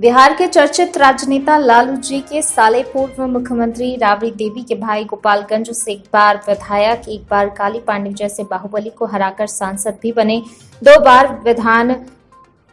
बिहार के चर्चित राजनेता लालू जी के साले पूर्व मुख्यमंत्री राबड़ी देवी के भाई गोपालगंज से एक बार विधायक, एक बार काली पांडे जैसे बाहुबली को हराकर सांसद भी बने। 2 बार विधान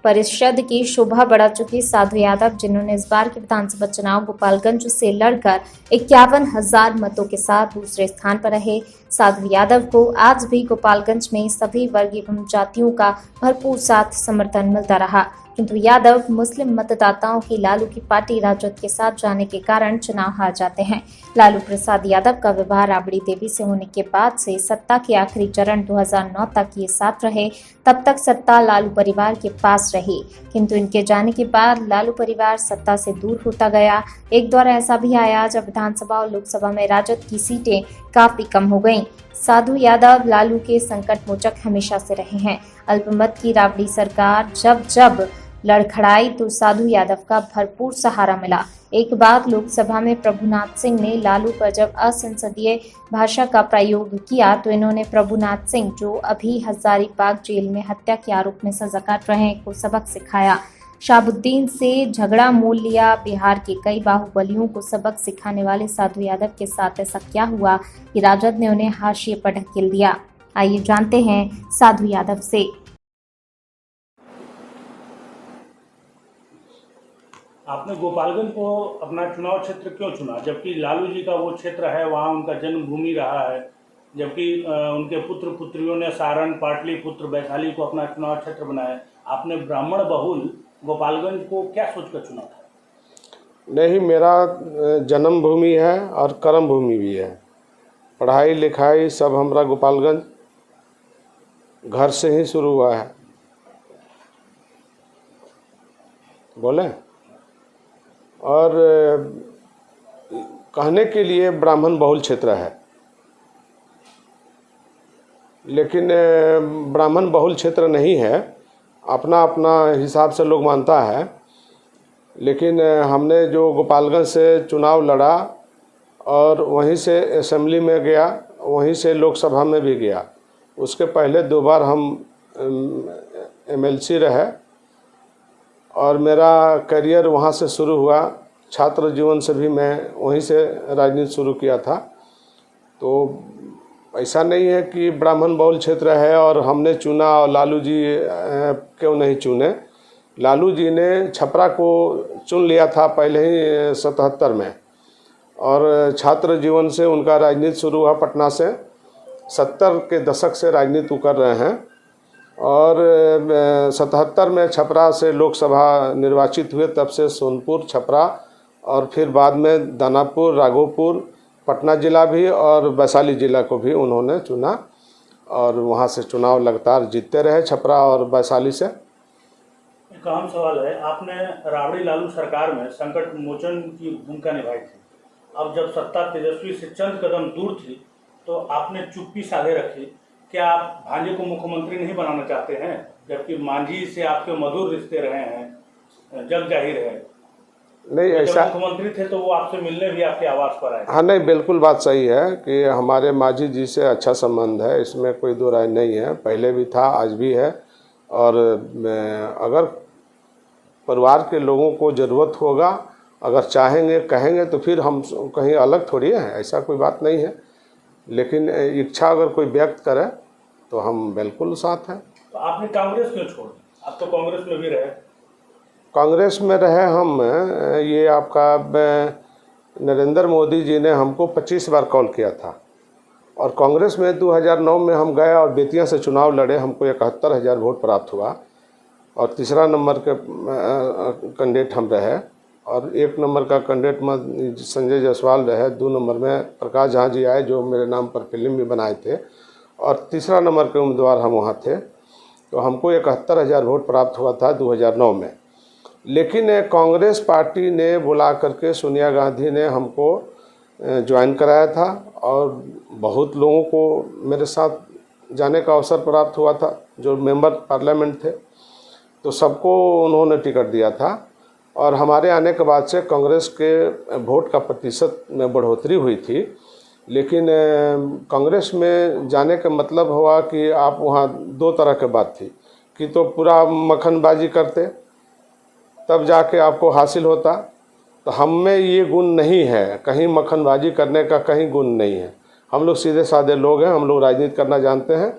परिषद की शोभा बढ़ा चुकी साधु यादव, जिन्होंने इस बार के विधानसभा चुनाव गोपालगंज से लड़कर 51,000 मतों के साथ दूसरे स्थान पर रहे। साधु यादव को आज भी गोपालगंज में सभी वर्ग एवं जातियों का भरपूर साथ समर्थन मिलता रहा, किंतु यादव मुस्लिम मतदाताओं की लालू की पार्टी राजद के साथ जाने के कारण चुनाव हार जाते हैं। लालू प्रसाद यादव का विवाह राबड़ी देवी से होने के बाद से सत्ता के आखिरी चरण 2009 तक ये साथ रहे। तब तक सत्ता लालू परिवार के पास रही, किंतु इनके जाने के बाद लालू परिवार सत्ता से दूर होता गया। एक दौर ऐसा भी आया जब विधानसभा और लोकसभा में राजद की सीटें काफी कम हो गईं। साधु यादव लालू के संकट मोचक हमेशा से रहे हैं। अल्पमत की राबड़ी सरकार जब लड़खड़ाई तो साधु यादव का भरपूर सहारा मिला। एक बात लोकसभा में प्रभुनाथ सिंह ने लालू पर जब असंसदीय भाषा का प्रयोग किया तो इन्होंने प्रभुनाथ सिंह, जो अभी हजारीबाग जेल में हत्या के आरोप में सजा काट रहे हैं, को सबक सिखाया। शाहबुद्दीन से झगड़ा मोल लिया। बिहार के कई बाहुबलियों को सबक सिखाने वाले साधु यादव के साथ ऐसा क्या हुआ कि राजद ने उन्हें हाशिए पर ढकेल दिया? आइए जानते हैं साधु यादव से। आपने गोपालगंज को अपना चुनाव क्षेत्र क्यों चुना, जबकि लालू जी का वो क्षेत्र है, वहाँ उनका जन्मभूमि रहा है, जबकि उनके पुत्र पुत्रियों ने सारण, पाटलिपुत्र, वैशाली को अपना चुनाव क्षेत्र बनाया। आपने ब्राह्मण बहुल गोपालगंज को क्या सोचकर चुना था? नहीं, मेरा जन्मभूमि है और कर्म भूमि भी है। पढ़ाई लिखाई सब हमारा गोपालगंज घर से ही शुरू हुआ है। बोले और कहने के लिए ब्राह्मण बहुल क्षेत्र है, लेकिन ब्राह्मण बहुल क्षेत्र नहीं है। अपना अपना हिसाब से लोग मानता है, लेकिन हमने जो गोपालगंज से चुनाव लड़ा और वहीं से असेंबली में गया, वहीं से लोकसभा में भी गया। उसके पहले 2 बार हम एमएलसी रहे और मेरा करियर वहाँ से शुरू हुआ। छात्र जीवन से भी मैं वहीं से राजनीति शुरू किया था। तो ऐसा नहीं है कि ब्राह्मण बहुल क्षेत्र है और हमने चुना और लालू जी क्यों नहीं चुने। लालू जी ने छपरा को चुन लिया था पहले ही 77 में, और छात्र जीवन से उनका राजनीति शुरू हुआ पटना से। 70 के दशक से राजनीति कर रहे हैं और 77 में छपरा से लोकसभा निर्वाचित हुए। तब से सोनपुर, छपरा और फिर बाद में दानापुर, राघोपुर, पटना जिला भी और वैशाली जिला को भी उन्होंने चुना और वहाँ से चुनाव लगातार जीतते रहे, छपरा और वैशाली से। एक अहम सवाल है, आपने राबड़ी लालू सरकार में संकट मोचन की भूमिका निभाई थी। अब जब सत्ता तेजस्वी से चंद कदम दूर थी तो आपने चुप्पी साधे रखी। क्या आप भांजे को मुख्यमंत्री नहीं बनाना चाहते हैं, जबकि मांझी से आपके मधुर रिश्ते रहे हैं, जग जाहिर है? नहीं, ऐसा मुख्यमंत्री थे तो वो आपसे मिलने भी आपके आवास पर आए। हाँ, नहीं, बिल्कुल बात सही है कि हमारे मांझी जी से अच्छा संबंध है, इसमें कोई दो राय नहीं है। पहले भी था, आज भी है। और अगर परिवार के लोगों को ज़रूरत होगा, अगर चाहेंगे, कहेंगे तो फिर हम कहीं अलग थोड़ी है, ऐसा कोई बात नहीं है। लेकिन इच्छा अगर कोई व्यक्त करे तो हम बिल्कुल साथ हैं। तो आपने कांग्रेस क्यों छोड़ दी? आप तो कांग्रेस में भी रहे। कांग्रेस में रहे हम। ये आपका नरेंद्र मोदी जी ने हमको 25 बार कॉल किया था और कांग्रेस में 2009 में हम गए और बेतिया से चुनाव लड़े। हमको 71,000 वोट प्राप्त हुआ और तीसरा नंबर के कैंडिडेट हम रहे और 1 नंबर का कैंडिडेट में संजय जायसवाल रहे। 2 नंबर में प्रकाश झा जी आए, जो मेरे नाम पर फिल्म भी बनाए थे, और तीसरा नंबर के उम्मीदवार हम वहाँ थे। तो हमको 71,000 वोट प्राप्त हुआ था 2009 में। लेकिन कांग्रेस पार्टी ने बुला करके सोनिया गांधी ने हमको ज्वाइन कराया था और बहुत लोगों को मेरे साथ जाने का अवसर प्राप्त हुआ था, जो मेंबर पार्लियामेंट थे। तो सबको उन्होंने टिकट दिया था और हमारे आने के बाद से कांग्रेस के वोट का प्रतिशत में बढ़ोतरी हुई थी। लेकिन कांग्रेस में जाने का मतलब हुआ कि आप वहाँ 2 तरह की बात थी कि तो पूरा मक्खनबाजी करते, तब जाके आपको हासिल होता। तो हम में ये गुण नहीं है, कहीं मक्खनबाजी करने का कहीं गुण नहीं है। हम लोग सीधे साधे लोग हैं, हम लोग राजनीति करना जानते हैं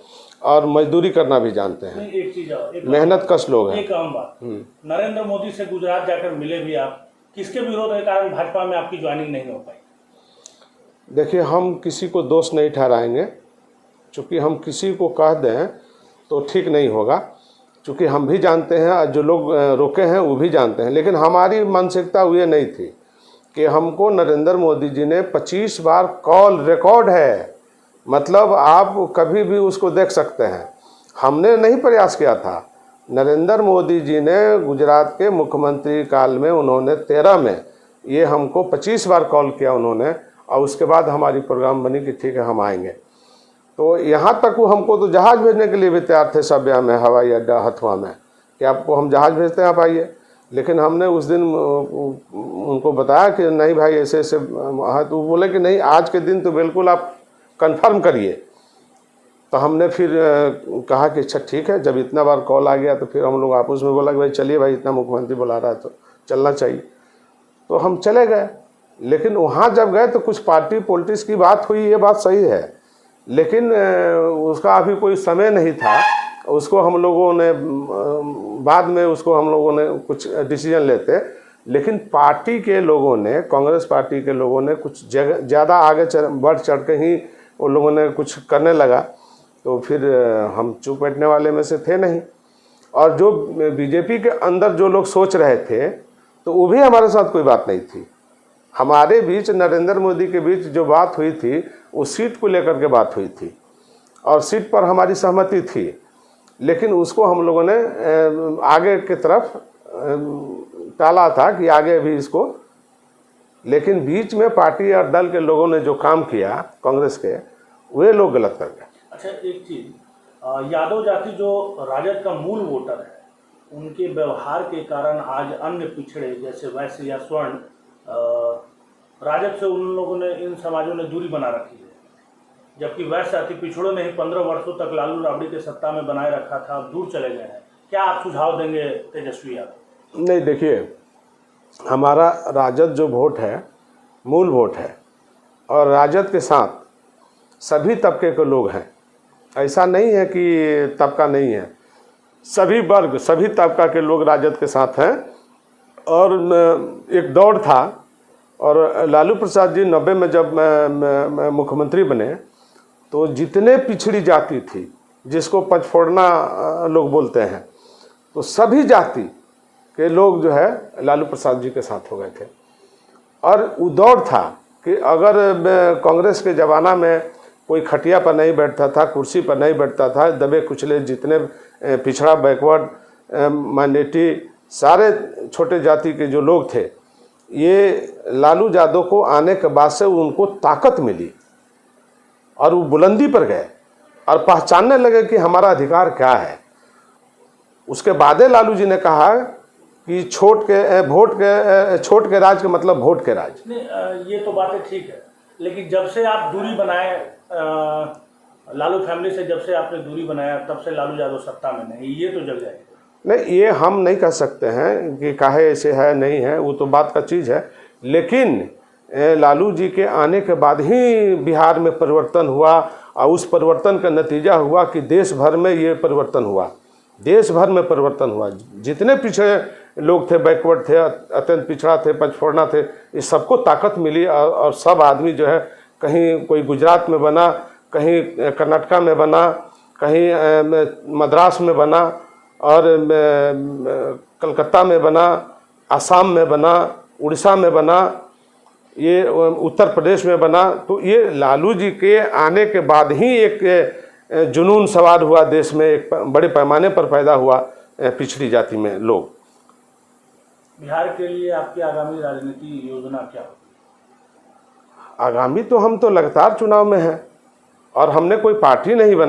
और मजदूरी करना भी जानते हैं। नहीं, एक चीज और, मेहनत कश लोग हैं। एक आम बात, नरेंद्र मोदी से गुजरात जाकर मिले भी आप, किसके विरोध के कारण भाजपा में आपकी ज्वाइनिंग नहीं हो पाई? देखिए, हम किसी को दोष नहीं ठहराएंगे, चूँकि हम किसी को कह दें तो ठीक नहीं होगा, चूँकि हम भी जानते हैं और जो लोग रोके हैं वो भी जानते हैं। लेकिन हमारी मानसिकता ये नहीं थी कि हमको नरेंद्र मोदी जी ने 25 बार कॉल, रिकॉर्ड है, मतलब आप कभी भी उसको देख सकते हैं। हमने नहीं प्रयास किया था। नरेंद्र मोदी जी ने गुजरात के मुख्यमंत्री काल में उन्होंने 13 में ये हमको 25 बार कॉल किया उन्होंने, और उसके बाद हमारी प्रोग्राम बनी कि ठीक है हम आएंगे। तो यहाँ तक वो हमको तो जहाज़ भेजने के लिए भी तैयार थे सब, में हवाई अड्डा हथुआ में, कि आपको हम जहाज़ भेजते हैं आप आइए। लेकिन हमने उस दिन उनको बताया कि नहीं भाई ऐसे ऐसे हाँ, तो बोले कि नहीं आज के दिन तो बिल्कुल आप कंफर्म करिए। तो हमने फिर कहा कि अच्छा ठीक है, जब इतना बार कॉल आ गया तो फिर हम लोग आपस में बोला कि भाई चलिए भाई, इतना मुख्यमंत्री बुला रहा है तो चलना चाहिए। तो हम चले गए। लेकिन वहाँ जब गए तो कुछ पार्टी पॉलिटिक्स की बात हुई, ये बात सही है, लेकिन उसका अभी कोई समय नहीं था। उसको हम लोगों ने बाद में उसको हम लोगों ने कुछ डिसीजन लेते, लेकिन पार्टी के लोगों ने, कांग्रेस पार्टी के लोगों ने कुछ ज़्यादा आगे बढ़ चढ़ के ही उन लोगों ने कुछ करने लगा। तो फिर हम चुप बैठने वाले में से थे नहीं। और जो बीजेपी के अंदर जो लोग सोच रहे थे तो वो भी हमारे साथ कोई बात नहीं थी। हमारे बीच, नरेंद्र मोदी के बीच जो बात हुई थी वो सीट को लेकर के बात हुई थी, और सीट पर हमारी सहमति थी। लेकिन उसको हम लोगों ने आगे की तरफ टाला था कि आगे भी इसको, लेकिन बीच में पार्टी और दल के लोगों ने जो काम किया कांग्रेस के, वे लोग गलत कर गए। अच्छा, एक चीज, यादव जाति जो राजद का मूल वोटर है, उनके व्यवहार के कारण आज अन्य पिछड़े जैसे वैश्य या स्वर्ण राजद से उन लोगों ने, इन समाजों ने दूरी बना रखी है, जबकि वैश्य अति पिछड़ों ने ही 15 वर्षों तक लालू राबड़ी के सत्ता में बनाए रखा था, अब दूर चले गए हैं। क्या आप सुझाव देंगे तेजस्वी यादव? नहीं, देखिए, हमारा राजद जो वोट है मूल वोट है, और राजद के साथ सभी तबके के लोग हैं। ऐसा नहीं है कि तबका नहीं है, सभी वर्ग, सभी तबका के लोग राजद के साथ हैं। और एक दौर था, और लालू प्रसाद जी 90 में जब मुख्यमंत्री बने तो जितने पिछड़ी जाति थी, जिसको पचफोड़ना लोग बोलते हैं, तो सभी जाति के लोग जो है लालू प्रसाद जी के साथ हो गए थे। और वो दौर था कि अगर कांग्रेस के ज़माना में कोई खटिया पर नहीं बैठता था, कुर्सी पर नहीं बैठता था, दबे कुचले जितने पिछड़ा, बैकवर्ड, माइनॉरिटी, सारे छोटे जाति के जो लोग थे, ये लालू यादव को आने के बाद से उनको ताकत मिली और वो बुलंदी पर गए और पहचानने लगे कि हमारा अधिकार क्या है। उसके बाद लालू जी ने कहा कि छोट के राज का मतलब वोट के राज। नहीं, ये तो बातें ठीक है, लेकिन जब से आप दूरी बनाए, लालू फैमिली से जब से आपने दूरी बनाया, तब से लालू यादव सत्ता में नहीं, ये तो जग जाएगा। नहीं, ये हम नहीं कह सकते हैं कि काहे ऐसे है नहीं है, वो तो बात का चीज़ है। लेकिन लालू जी के आने के बाद ही बिहार में परिवर्तन हुआ, और उस परिवर्तन का नतीजा हुआ कि देश भर में ये परिवर्तन हुआ, देश भर में परिवर्तन हुआ। जितने पिछड़े लोग थे, बैकवर्ड थे, अत्यंत पिछड़ा थे, पचफोड़ना थे, इस सबको ताकत मिली। और सब आदमी जो है, कहीं कोई गुजरात में बना, कहीं कर्नाटका में बना, कहीं मद्रास में बना, और कलकत्ता में बना, आसाम में बना, उड़ीसा में बना, ये उत्तर प्रदेश में बना। तो ये लालू जी के आने के बाद ही एक जुनून सवार हुआ देश में, एक बड़े पैमाने पर पैदा हुआ पिछड़ी जाति में लोग। बिहार के लिए आपकी आगामी राजनीति योजना क्या होगी? आगामी तो हम तो लगातार चुनाव में हैं, और हमने कोई पार्टी नहीं बना।